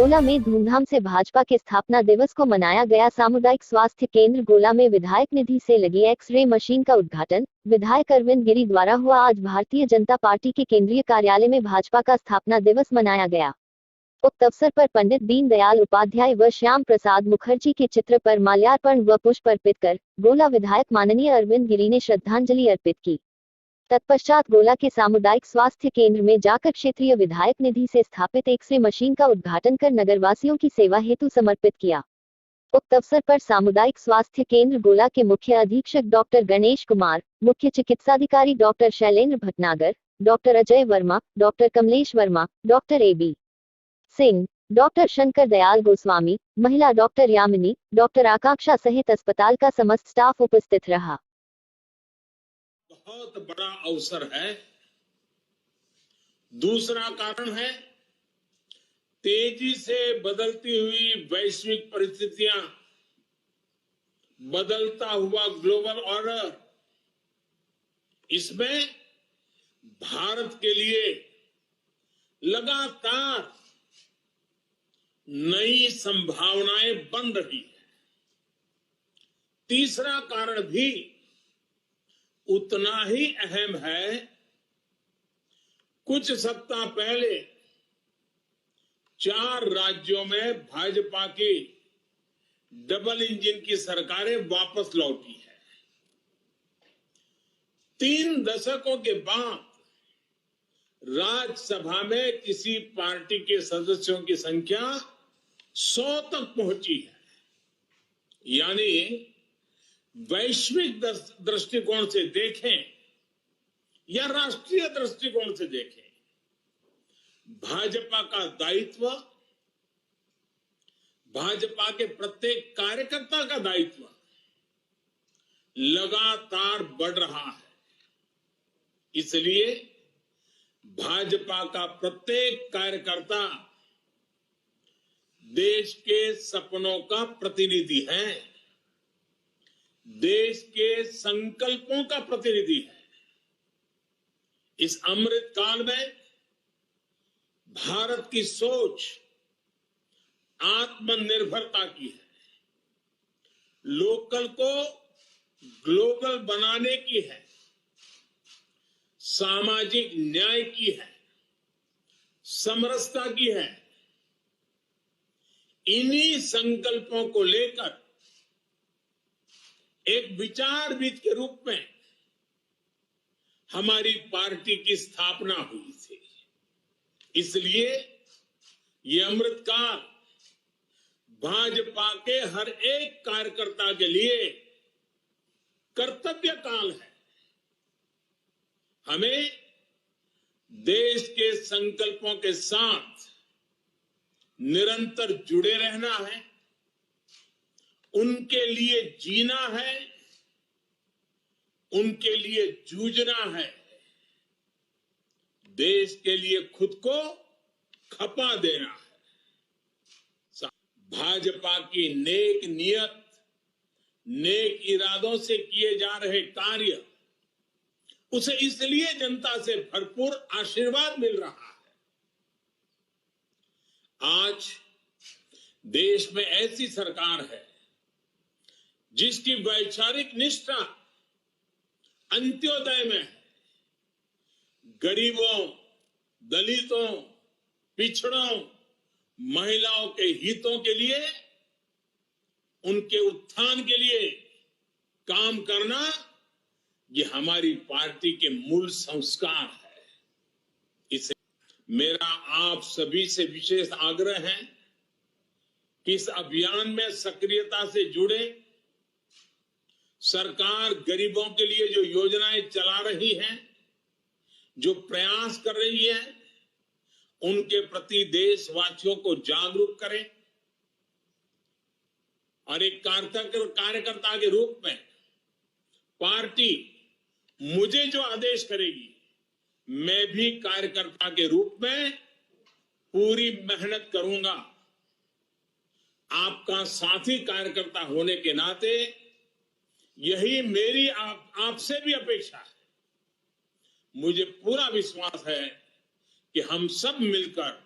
गोला में धूमधाम से भाजपा के स्थापना दिवस को मनाया गया। सामुदायिक स्वास्थ्य केंद्र गोला में विधायक निधि से लगी एक्स-रे मशीन का उद्घाटन विधायक अरविंद गिरी द्वारा हुआ। आज भारतीय जनता पार्टी के केंद्रीय कार्यालय में भाजपा का स्थापना दिवस मनाया गया। उक्त अवसर पर पंडित दीनदयाल उपाध्याय व श्याम प्रसाद मुखर्जी के चित्र पर माल्यार्पण व पुष्प अर्पित कर गोला विधायक माननीय अरविंद गिरी ने श्रद्धांजलि अर्पित की। तत्पश्चात गोला के सामुदायिक स्वास्थ्य केंद्र में जाकर क्षेत्रीय विधायक निधि से स्थापित एक्स-रे मशीन का उद्घाटन कर नगरवासियों की सेवा हेतु समर्पित किया। उक्त अवसर पर सामुदायिक स्वास्थ्य केंद्र गोला के मुख्य अधीक्षक डॉक्टर गणेश कुमार, मुख्य चिकित्साधिकारी doctor Shailendra Bhatnagar, doctor Ajay Verma, doctor Kamlesh Verma, doctor A B. Singh, doctor Shankar Dayal Goswami, महिला डॉक्टर यामिनी, डॉक्टर आकांक्षा सहित अस्पताल का समस्त स्टाफ उपस्थित रहा। बहुत बड़ा अवसर है। दूसरा कारण है तेजी से बदलती हुई वैश्विक परिस्थितियां, बदलता हुआ ग्लोबल ऑर्डर। इसमें भारत के लिए लगातार नई संभावनाएं बन रही है। तीसरा कारण भी उतना ही अहम है। कुछ सप्ताह पहले 4 राज्यों में भाजपा की डबल इंजन की सरकारें वापस लौटी है। 3 दशकों के बाद राज्यसभा में किसी पार्टी के सदस्यों की संख्या 100 तक पहुंची है। यानी वैश्विक दृष्टिकोण से देखें या राष्ट्रीय दृष्टिकोण से देखें, भाजपा का दायित्व, भाजपा के प्रत्येक कार्यकर्ता का दायित्व लगातार बढ़ रहा है। इसलिए भाजपा का प्रत्येक कार्यकर्ता देश के सपनों का प्रतिनिधि है, देश के संकल्पों का प्रतिनिधि है। इस अमृत काल में भारत की सोच आत्मनिर्भरता की है, लोकल को ग्लोबल बनाने की है, सामाजिक न्याय की है, समरसता की है। इन्हीं संकल्पों को लेकर एक विचारविद के रूप में हमारी पार्टी की स्थापना हुई थी। इसलिए ये अमृतकाल भाजपा के हर एक कार्यकर्ता के लिए कर्तव्य काल है। हमें देश के संकल्पों के साथ निरंतर जुड़े रहना है, उनके लिए जीना है, उनके लिए जूझना है, देश के लिए खुद को खपा देना है। भाजपा की नेक नियत, नेक इरादों से किए जा रहे कार्य, उसे इसलिए जनता से भरपूर आशीर्वाद मिल रहा है। आज देश में ऐसी सरकार है जिसकी वैचारिक निष्ठा अंत्योदय में है। गरीबों, दलितों, पिछड़ों, महिलाओं के हितों के लिए, उनके उत्थान के लिए काम करना, ये हमारी पार्टी के मूल संस्कार है। इसे मेरा आप सभी से विशेष आग्रह है कि इस अभियान में सक्रियता से जुड़े। सरकार गरीबों के लिए जो योजनाएं चला रही है, जो प्रयास कर रही है, उनके प्रति देशवासियों को जागरूक करें और एक कार्यकर्ता के रूप में पार्टी मुझे जो आदेश करेगी, मैं भी कार्यकर्ता के रूप में पूरी मेहनत करूंगा। आपका साथी कार्यकर्ता होने के नाते यही मेरी आपसे भी अपेक्षा है। मुझे पूरा विश्वास है कि हम सब मिलकर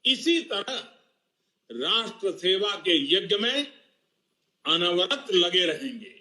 इसी तरह राष्ट्र सेवा के यज्ञ में अनवरत लगे रहेंगे।